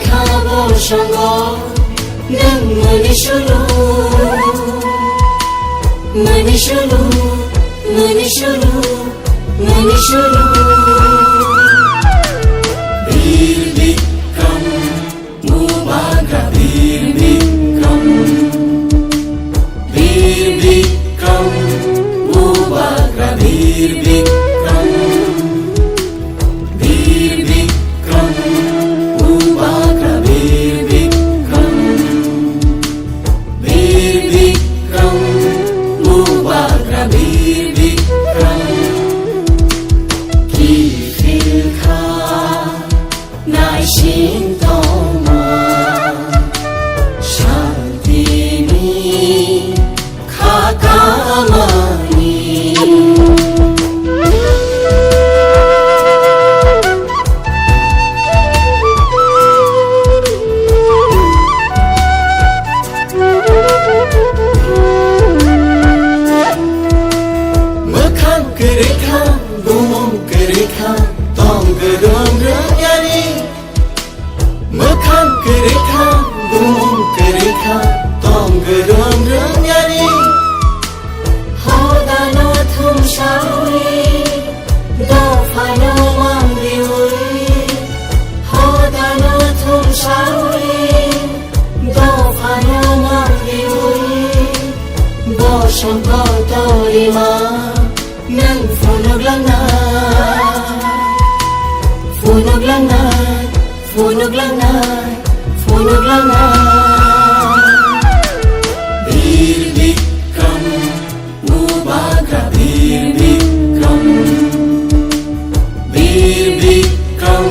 खाबो संगो नों मनिसुलु मनिसुलु मनिसुलु मनिसुलु बीर बिक्रम मुबागा बीर बिक्रम मुबागा बीर बिक्रम मुबागा बीर बिक्रम मुबागा बीर Bikram 기필카 나이신 동마 샤디니 가까마니 Torima nang funog lang na funog lang na funog lang na funog lang na bir bikram mubaga bir bikram mubaga bir bikram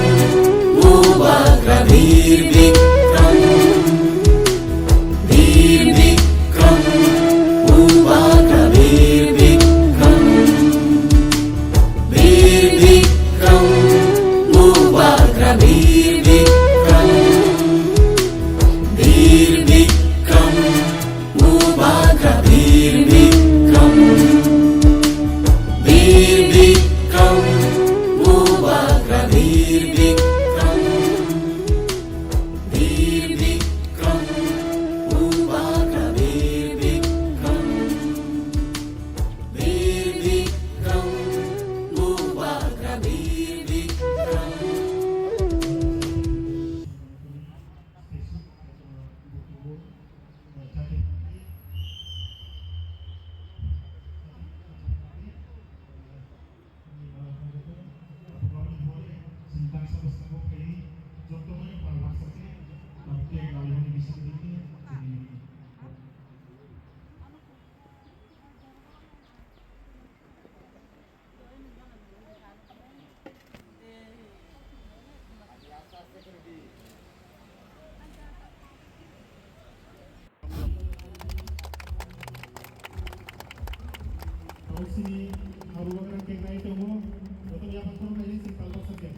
mubaga bir bikram mubaga bir bikram mubaga bir bikram mubaga bir bikram mubaga bir bikram mubaga bir bikram sini haruwakan kena itu mo betul ya pastor lagi simpel saja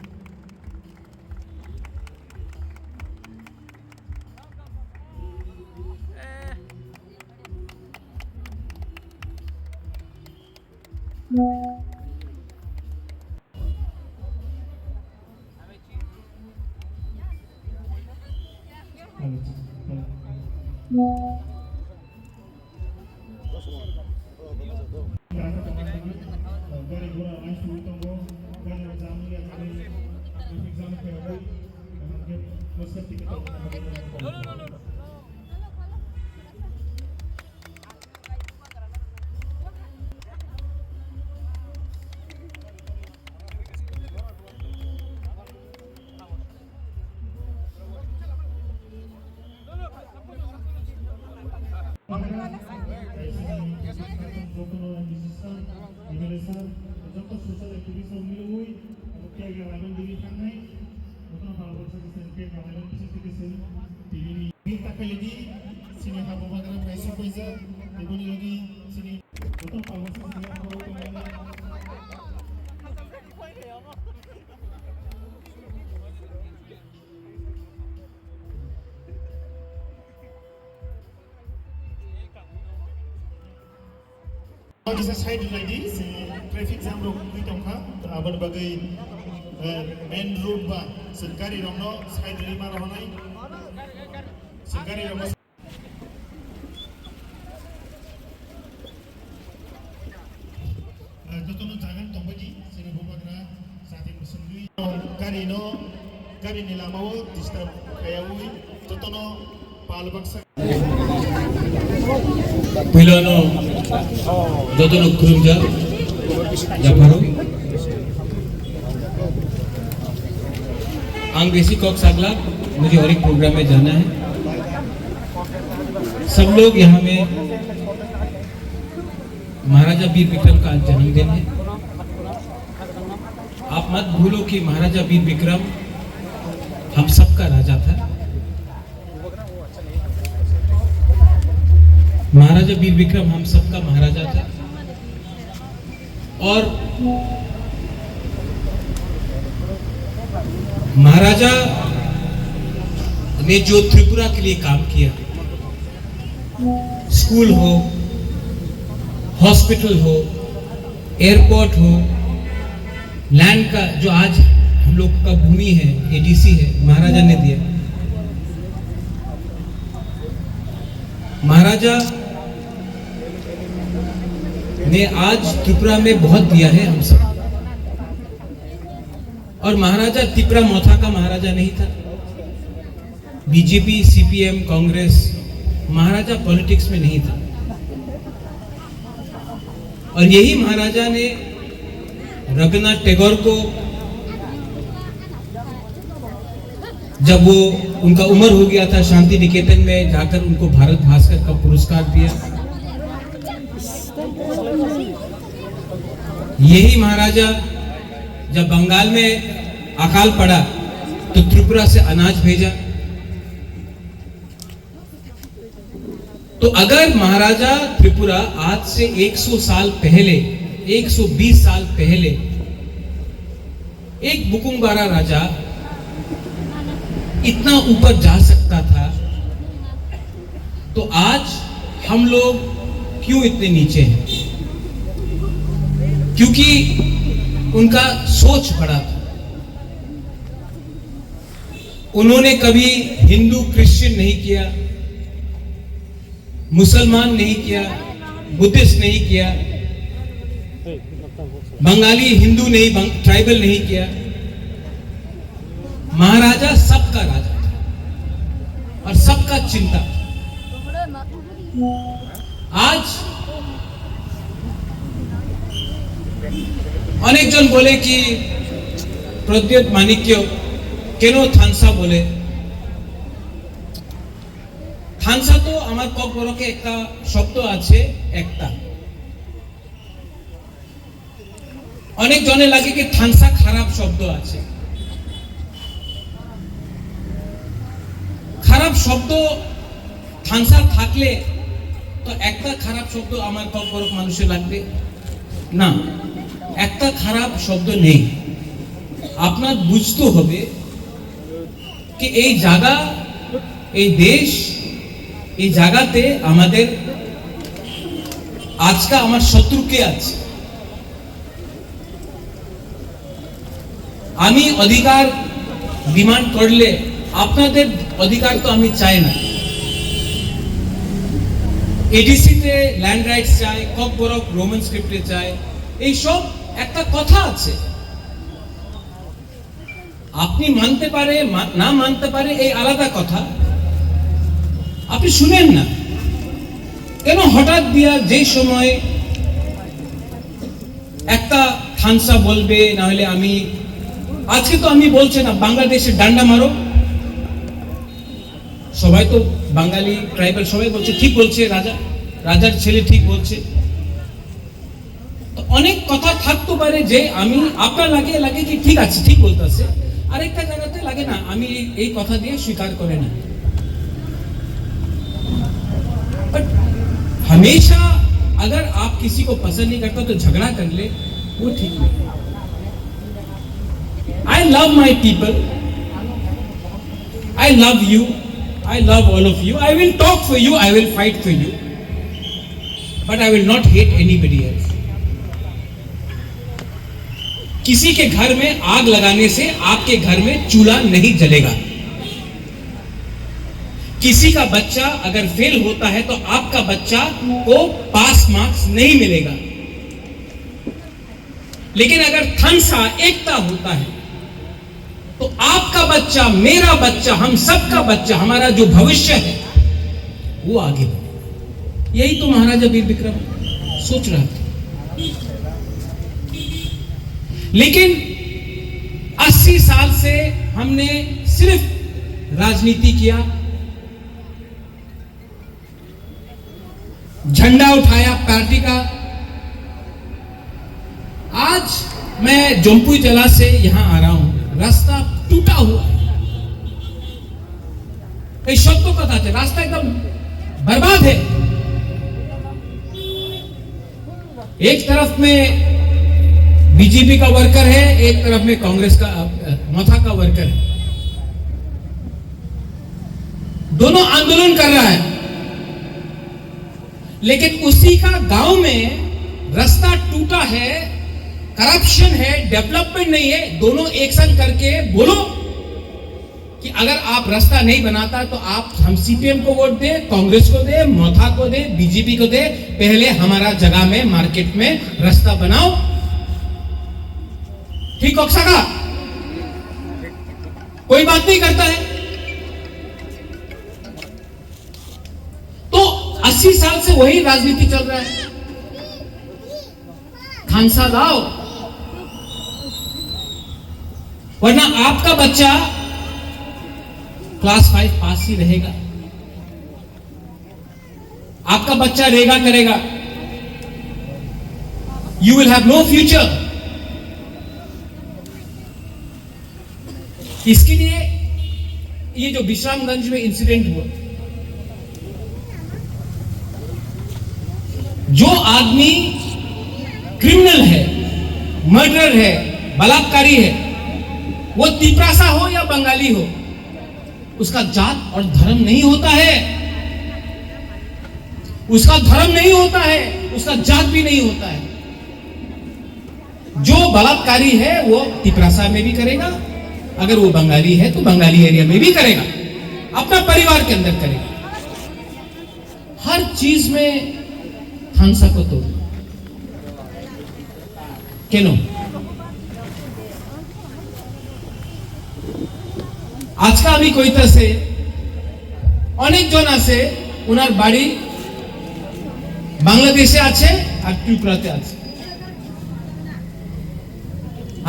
Bisa side lagi si traffic jam rok di tongka abad bagai main road बा सरकारी रंगनो side lima रहनाय सरकारी रंगनो जतनो जागोन दंबायदि जोंनि बबाग्रा जाहाथे बोसोरनि गारिनि लामायाव disturb खायावै जतनो पालबक्सा पहिलानो जतनो खुरुमजा जाफारो आंग बेसी कॉक सागला मुझे और एक प्रोग्राम में जाना है। सब लोग यहाँ में महाराजा वीर विक्रम का जन्मदिन है। आप मत भूलो कि महाराजा वीर विक्रम हम सबका राजा था। महाराजा वीर विक्रम हम सबका महाराजा था और महाराजा ने जो त्रिपुरा के लिए काम किया, स्कूल हो, हॉस्पिटल हो, एयरपोर्ट हो, लैंड का जो आज हम लोग का भूमि है, एडीसी है, महाराजा ने दिया। महाराजा ने आज त्रिपुरा में बहुत दिया है हम सब। और महाराजा त्रिपुरा मौथा का महाराजा नहीं था। बीजेपी, सीपीएम, कांग्रेस, महाराजा पॉलिटिक्स में नहीं था। और यही महाराजा ने रघुनाथ टैगोर को जब वो उनका उम्र हो गया था शांति निकेतन में जाकर उनको भारत भास्कर का पुरस्कार दिया। यही महाराजा जब बंगाल में अकाल पड़ा तो त्रिपुरा से अनाज भेजा। तो अगर महाराजा त्रिपुरा आज से 100 साल पहले, 120 साल पहले एक बुकुंबारा राजा इतना ऊपर जा सकता था, तो आज हम लोग क्यों इतने नीचे हैं? क्योंकि उनका सोच बड़ा था। उन्होंने कभी हिंदू क्रिश्चियन नहीं किया, मुसलमान नहीं किया, बुद्धिस्ट नहीं किया, बंगाली हिंदू नहीं, ट्राइबल नहीं किया। महाराजा सबका राजा था और सबका चिंता था। आज अनेक जन बोले कि प्रद्योत माणिक्य केनो थानसा बोले। थानसा तो आमार কক বড়কে একটা শব্দ আছে একটা। অনেক জনে লাগে কি থানসা খারাপ শব্দ আছে। খারাপ শব্দ থানসা থাকলে তো একটা খারাপ শব্দ আমার কক বড়ক মানুষের লাগবে না, একটা খারাপ শব্দ নেই। আপনার বুঝতে হবে कि এই জায়গা, এই দেশ, এই জায়গাতে আমাদের আজকে আমার শত্রু কে আছে। আমি অধিকার ডিমান্ড করলে আপনাদের অধিকার তো আমি চাই না। এডিসি তে ল্যান্ড রাইটস চাই, ককবরক রোমান স্ক্রিপ্টে চাই, এই সব একটা কথা আছে। আপনি মানতে পারে না মানতে পারে এই আলাদা কথা, আপনি শুনেন না কেন? হঠাৎ দিয়া যে সময় একটা থানসা বলবে, না হলে আমি আজকে তো আমি বলছি না বাংলাদেশে ডান্ডা মারো, সবাই তো বাঙালি ট্রাইবাল সবাই বলছে ঠিক বলছে, রাজার ছেলে ঠিক বলছে। তো অনেক কথা থাকতে পারে যে আমি আপনার লাগে কি ঠিক আছে, ঠিক বলতেছে, আরেকটা জায়গাতে লাগে না আমি এই কথা দিয়ে স্বীকার করে না। बट हमेशा अगर आप किसी को पसंद नहीं करता तो झगड़ा कर ले, वो ठीक नहीं। I love my people, I love you, I love all of you, I will talk for you, I will fight for you, but I will not hate anybody else. किसी के घर में आग लगाने से आपके घर में चूल्हा नहीं जलेगा। किसी का बच्चा अगर फेल होता है तो आपका बच्चा को पास मार्क्स नहीं मिलेगा। लेकिन अगर थनसा एकता होता है तो आपका बच्चा, मेरा बच्चा, हम सबका बच्चा, हमारा जो भविष्य है वो आगे बढ़े। यही तो महाराजा वीर विक्रम सोच रहा था। लेकिन 80 साल से हमने सिर्फ राजनीति किया, झंडा उठाया पार्टी का। आज मैं जम्पुई जला से यहां आ रहा हूं, रास्ता टूटा हुआ है। कई शब्दों का था, रास्ता एकदम बर्बाद है। एक तरफ में बीजेपी का वर्कर है, एक तरफ में कांग्रेस का मथा का वर्कर है। दोनों आंदोलन कर रहा है, लेकिन उसी का गांव में रास्ता टूटा है, करप्शन है, डेवलपमेंट नहीं है। दोनों एक्शन करके बोलो कि अगर आप रास्ता नहीं बनाता तो आप हम सीपीएम को वोट दे, कांग्रेस को दे, मथा को दे, बीजेपी को दे। पहले हमारा जगह में मार्केट में रास्ता बनाओ। ठीक हो सका? कोई बात नहीं करता है। तो 80 साल से वही राजनीति चल रहा है। खानसा लाओ, वरना आपका बच्चा क्लास 5 पास ही रहेगा। आपका बच्चा रेगा करेगा। You will have no future. इसके लिए ये जो विश्रामगंज में इंसिडेंट हुआ, जो आदमी क्रिमिनल है, मर्डरर है, बलात्कारी है, वो तिपरासा हो या बंगाली हो, उसका जात और धर्म नहीं होता है। उसका धर्म नहीं होता है, उसका जात भी नहीं होता है। जो बलात्कारी है वो तिपरासा में भी करेगा, अगर वो बंगाली है तो बंगाली एरिया में भी करेगा, अपना परिवार के अंदर करेगा। हर चीज में खानसा को तो কেন? আজকে আমি কইতাছে অনেকজন আছে ওনার বাড়ি বাংলাদেশে আছে আর ত্রিপুরাতে আছে।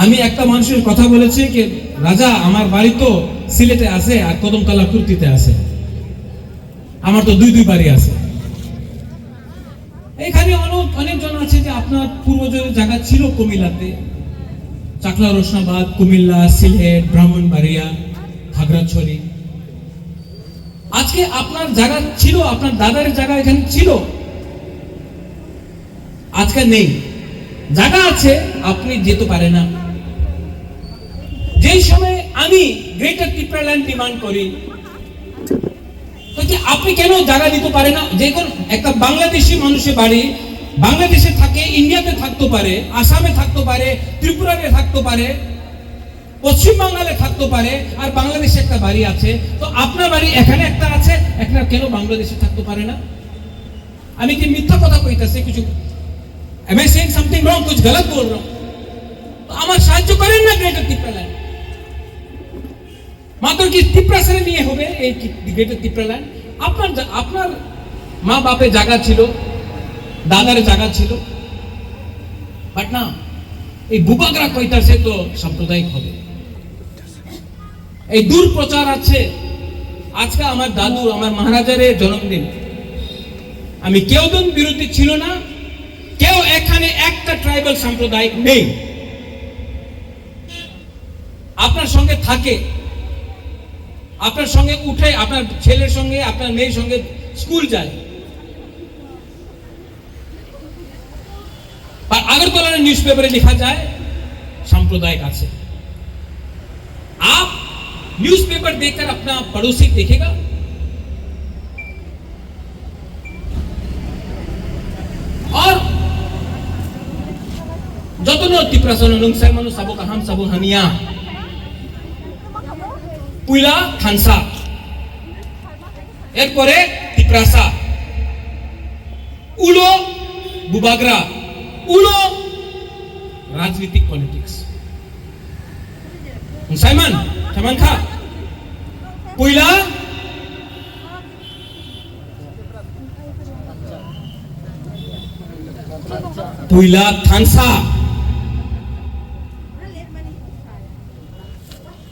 আমি একটা মানুষের কথা বলেছি যে রাজা আমার বাড়ি তো সিলেটে আছে আর কদমতলা কুর্তিতে আছে, আমার তো দুই বাড়ি আছে। এখানে অনেকজন আছে যে আপনার পূর্বজের জায়গা ছিল কুমিল্লাতে, চাকলা রোশনাবাদ, কুমিল্লা, সিলেট, ব্রাহ্মণবাড়িয়া, খাগড়াছড়ি। আজকে আপনার জায়গা ছিল, আপনার দাদার জায়গা এখানে ছিল, আজকে নেই। জায়গা আছে, আপনি যেতে পারে না। যেই সময় আমি গ্রেটার ত্রিপুরাল্যান্ড ডিমান্ড করি, আপনি কেন জায়গা দিতে পারে না? যে কোন একটা বাংলাদেশি মানুষের বাড়ি বাংলাদেশে থাকে, ইন্ডিয়াতে থাকতে পারে, আসামে থাকতে পারে, ত্রিপুরাতে থাকতে পারে, পশ্চিম বাংলাতে থাকতে পারে, আর বাংলাদেশে একটা বাড়ি আছে। তো আপনার বাড়ি এখানে একটা আছে, একটা কেন বাংলাদেশে থাকতে পারে না? আমি কি মিথ্যা কথা কইতাছি? কিছু am I saying something wrong? कुछ गलत बोल रहा हूं? तो আমার সাহায্য করেন না গ্রেটার ত্রিপুরাল্যান্ড। মাত্র কি ত্রিপুরাসরে নিয়ে হবে এই গ্রেটার ত্রিপুরাল্যান্ড? আপনার মা বাপের জায়গা ছিল, দাদার জায়গা ছিল, বাট না, এই বুবাগরা কইতাছে তো সাম্প্রদায়িক হবে। এই দূর প্রচার আছে। আজকে আমার দাদু, আমার মহারাজার জন্মদিন, আমি কেউ দিন বিরোধী ছিল না, কেউ এখানে একটা ট্রাইবাল সাম্প্রদায়িক নেই। আপনার সঙ্গে থাকে, আপনার সঙ্গে উঠে, আপনার ছেলের সঙ্গে, আপনার মেয়ের সঙ্গে স্কুল যায়। আর আগরতলার न्यूज़पेपर लिखा जाए सांप्रदायिक আছে। आप न्यूज़पेपर देखकर अपना पड़ोसी देखेगा? और যতন তিপ্রাসা নংসাই মানু সাবো কাহাম সাবো হামিয়া পুইলা থানসা এরপরে তিপ্রাসা উলো বুবাগ্রা উলো রাজনীতিক পলিটিক্স সাইমান সাইমান খা পুইলা पुइला थानसा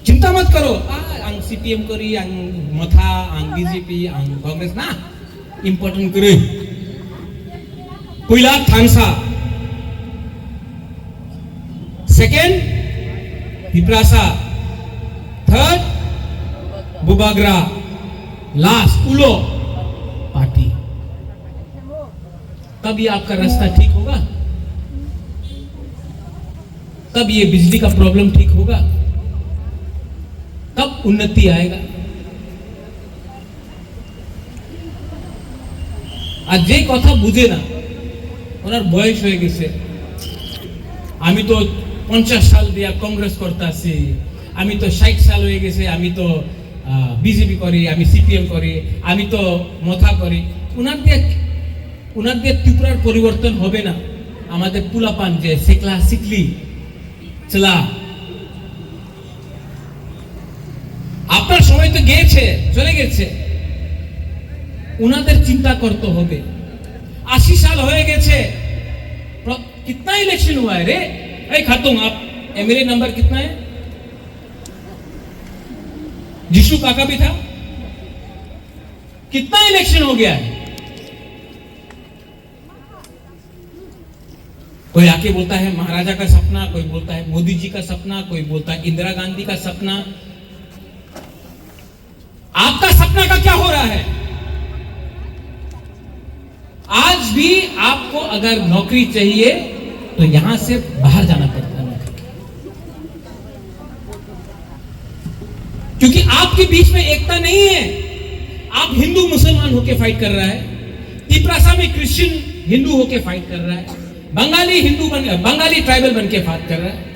चिंता मत करो आंग सीपीएम करी आंग मथा आंग बीजेपी आंग कांग्रेस ना इम्पोर्टेंट करे पुइला थानसा सेकेंड तिप्रासा थर्ड बुबाग्रा लास्ट उलो पार्टी तब ये आपका रास्ता ठीक होगा तब ये बिजली का प्रॉब्लम ठीक होगा तब उन्नति आएगा आज जे कथा बुझे ना ওনার বয়স হয়ে গেছে আমি তো 50 সাল দিয়া কংগ্রেস করতেছি আমি তো 60 সাল হয়ে গেছে আমি তো বিজেপি করি আমি সিপিএম করি আমি তো মথা করি উনার দিয়ে ত্রিপুরার পরিবর্তন হবে না আমাদের পুলাপান যে শিখলা শিখলি চলা আপনার সময় তো গিয়েছে চলে গেছে উনাদের চিন্তা করতে হবে 80 साल हो गए कितना इलेक्शन हुआ है रे ऐ खातून आप एमएलए नंबर कितना है जिशु काका भी था कितना इलेक्शन हो गया है कोई आके बोलता है महाराजा का सपना कोई बोलता है मोदी जी का सपना कोई बोलता है इंदिरा गांधी का सपना आपका सपना का क्या हो रहा है आज भी आपको अगर नौकरी चाहिए तो यहां से बाहर जाना पड़ता है क्योंकि आपके बीच में एकता नहीं है आप हिंदू मुसलमान होके फाइट कर रहा है तिप्रासा में क्रिश्चियन हिंदू होके फाइट कर रहा है बंगाली हिंदू बंगाली ट्राइबल बन के फाइट कर रहा है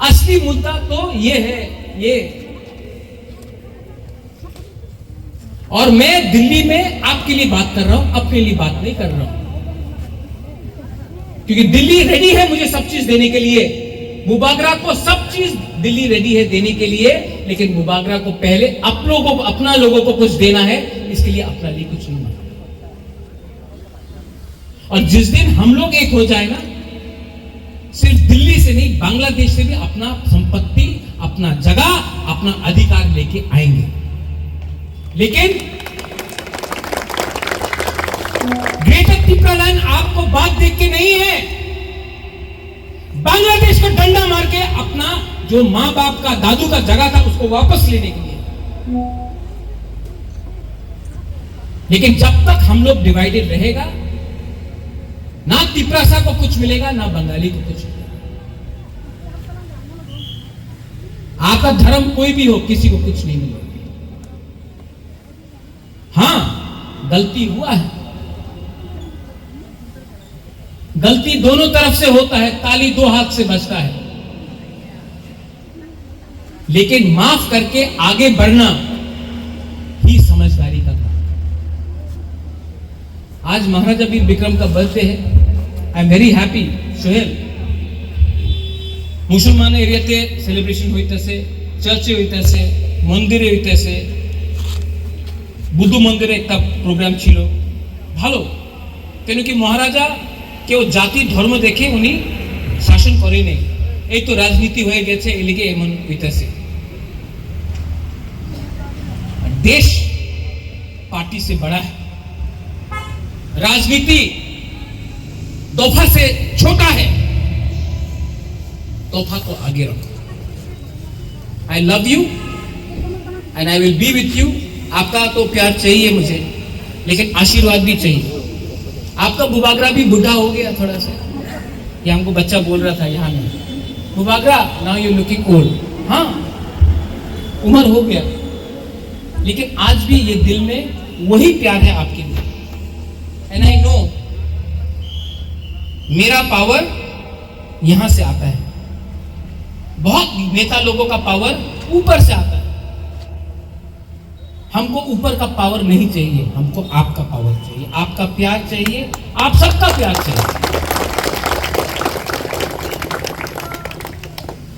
असली मुद्दा तो ये है ये और मैं दिल्ली में आपके लिए बात कर रहा हूं अपने लिए बात नहीं कर रहा हूं क्योंकि दिल्ली रेडी है मुझे सब चीज देने के लिए मुबागरा को सब चीज दिल्ली रेडी है देने के लिए लेकिन मुबागरा को पहले अपना लोगों को कुछ देना है इसके लिए अपना लिए कुछ नहीं मांगना और जिस दिन हम लोग एक हो जाए ना सिर्फ दिल्ली से नहीं बांग्लादेश से भी अपना संपत्ति अपना जगह अपना अधिकार लेके आएंगे लेकिन ग्रेटर त्रिपुरा लैंड आपको बात देख के नहीं है बांग्लादेश को डंडा मार के अपना जो मां बाप का दादू का जगह था उसको वापस लेने के लिए लेकिन जब तक हम लोग डिवाइडेड रहेगा ना तिप्रासा को कुछ मिलेगा ना बंगाली को कुछ मिलेगा आपका धर्म कोई भी हो किसी को कुछ नहीं मिलेगा हां गलती हुआ है गलती दोनों तरफ से होता है ताली दो हाथ से बजता है लेकिन माफ करके आगे बढ़ना ही समझदारी का काम आज महाराजा वीर विक्रम का बर्थडे है I am very happy Sohail मुसलमान एरियाते सेलिब्रेशन হইতাছে চার্চে হইতাছে মন্দিরে হইতাছে बुद्ध मंदिर एक प्रोग्राम छिलो भालो क्यों कि महाराजा केउ जाति धर्म देखे उनी शासन करे नहीं এই তো राजनीति हो गए एलिगे एमन হইতাছে देश पार्टी से बड़ा है राजनीति तोहफा से छोटा है तोहफा को आगे रखो I love you and I will be with you आपका तो प्यार चाहिए मुझे लेकिन आशीर्वाद भी चाहिए आपका बुबागरा भी बुढ़ा हो गया थोड़ा सा ये हमको बच्चा बोल रहा था यहाँ में Bubagra now you looking old हाँ उम्र हो गया लेकिन आज भी ये दिल में वही प्यार है आपके लिए एंड आई नो मेरा पावर यहां से आता है, बहुत नेता लोगों का पावर ऊपर से आता है। हमको ऊपर का पावर नहीं चाहिए, हमको आपका पावर चाहिए, आपका प्यार चाहिए, आप सबका प्यार चाहिए।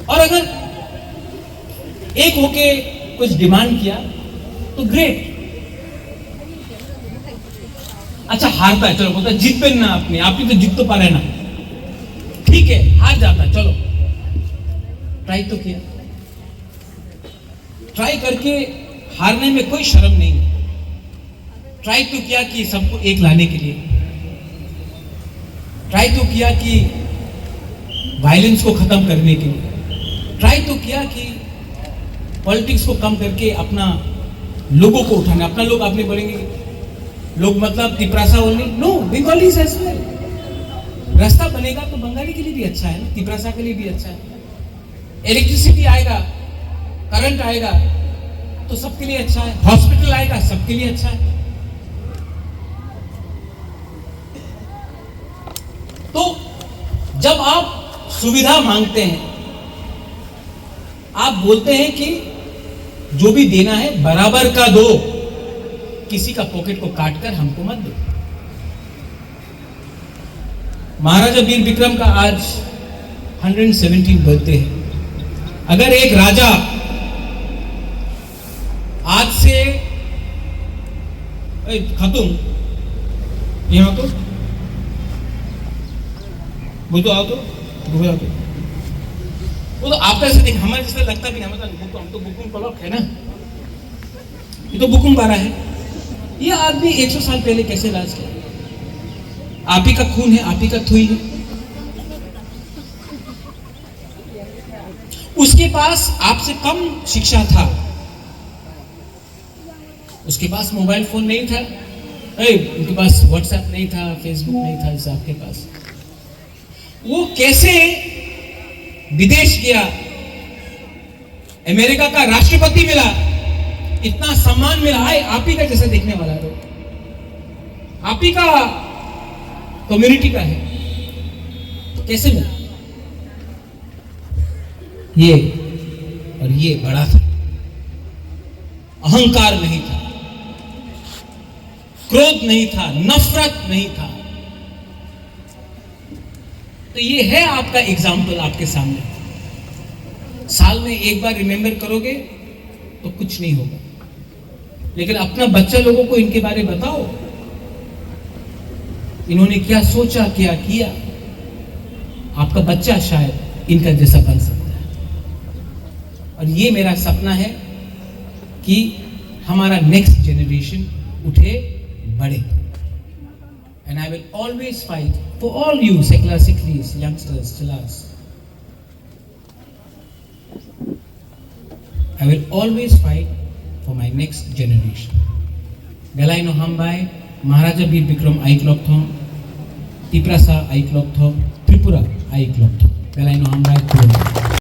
और अगर एक होके कुछ डिमांड किया तो ग्रेट। अच्छा हारता है, चलो बोलता जीत पे ना, अपने आप ही तो जीत तो पा रहे ना, ठीक है हार जाता है, चलो ट्राई तो किया, ट्राई करके हारने में कोई शर्म नहीं है। ट्राई तो किया कि सबको एक लाने के लिए, ट्राई तो किया कि वायलेंस को खत्म करने के लिए, ट्राई तो किया कि पॉलिटिक्स को कम करके अपना लोगों को उठाना। अपना लोग आपने बोलेंगे लोग मतलब Tiprasa only, no, Bengalis as well. रास्ता बनेगा तो बंगाली के लिए भी अच्छा है ना, तिपरासा के लिए भी अच्छा है। इलेक्ट्रिसिटी आएगा, करंट आएगा तो सबके लिए अच्छा है, हॉस्पिटल आएगा सबके लिए अच्छा है। तो जब आप सुविधा मांगते हैं, आप बोलते हैं कि जो भी देना है बराबर का दो, किसी का पॉकेट को काटकर हमको मत दो। महाराजा वीर विक्रम का आज 117 बर्थडे है। अगर एक राजा आज से खत्म यहां तो वो तो आओ तो आओ तो वो तो आपका ऐसे देख, हमारे जैसा लगता भी नहीं, मतलब हम तो बुकुम क्लॉक है ना, ये तो बुकुम बारा है। ये आदमी 100 साल पहले कैसे राज किया? आप ही का खून है, आप ही का थुई है। उसके पास आपसे कम शिक्षा था, उसके पास मोबाइल फोन नहीं था, उनके पास व्हाट्सएप नहीं था, फेसबुक नहीं था जैसे आपके पास। वो कैसे विदेश गया, अमेरिका का राष्ट्रपति मिला, इतना सम्मान मिला, आप ही का जैसा देखने वाला लोग, आप ही का कम्युनिटी का है, तो कैसे मिला? ये और ये बड़ा था, अहंकार नहीं था, क्रोध नहीं था, नफरत नहीं था। तो ये है आपका एग्जाम्पल आपके सामने। साल में एक बार रिमेंबर करोगे तो कुछ नहीं होगा, लेकिन अपना बच्चा लोगों को इनके बारे में बताओ, इन्होंने क्या सोचा, क्या किया। आपका बच्चा शायद इनका जैसा बन सकता है। और ये मेरा सपना है कि हमारा नेक्स्ट जनरेशन उठे, बढ़े। And I will always fight for all you secular sicklies, youngsters, chillars. I will always fight for my next generation. Galai no hambai, Maharaja Veer Vikram Aiklokthom, Tiprasa Aiklokthom, Tripura Aiklokthom. Galai no hambai.